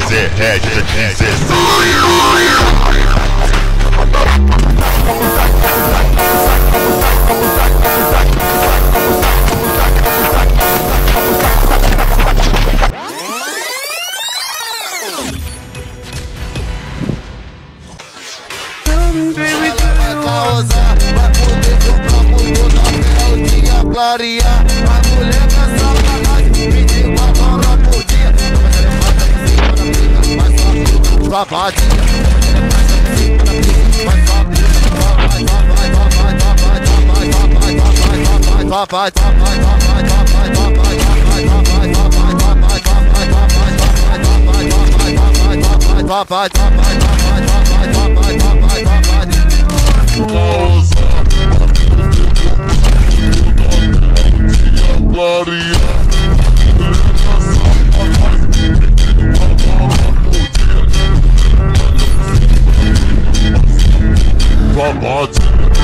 Zé Regis, Zé Vai poder comprar muito até o dia clarear. A mulher cansada mais 24 horas por dia. Safadinha, Babado.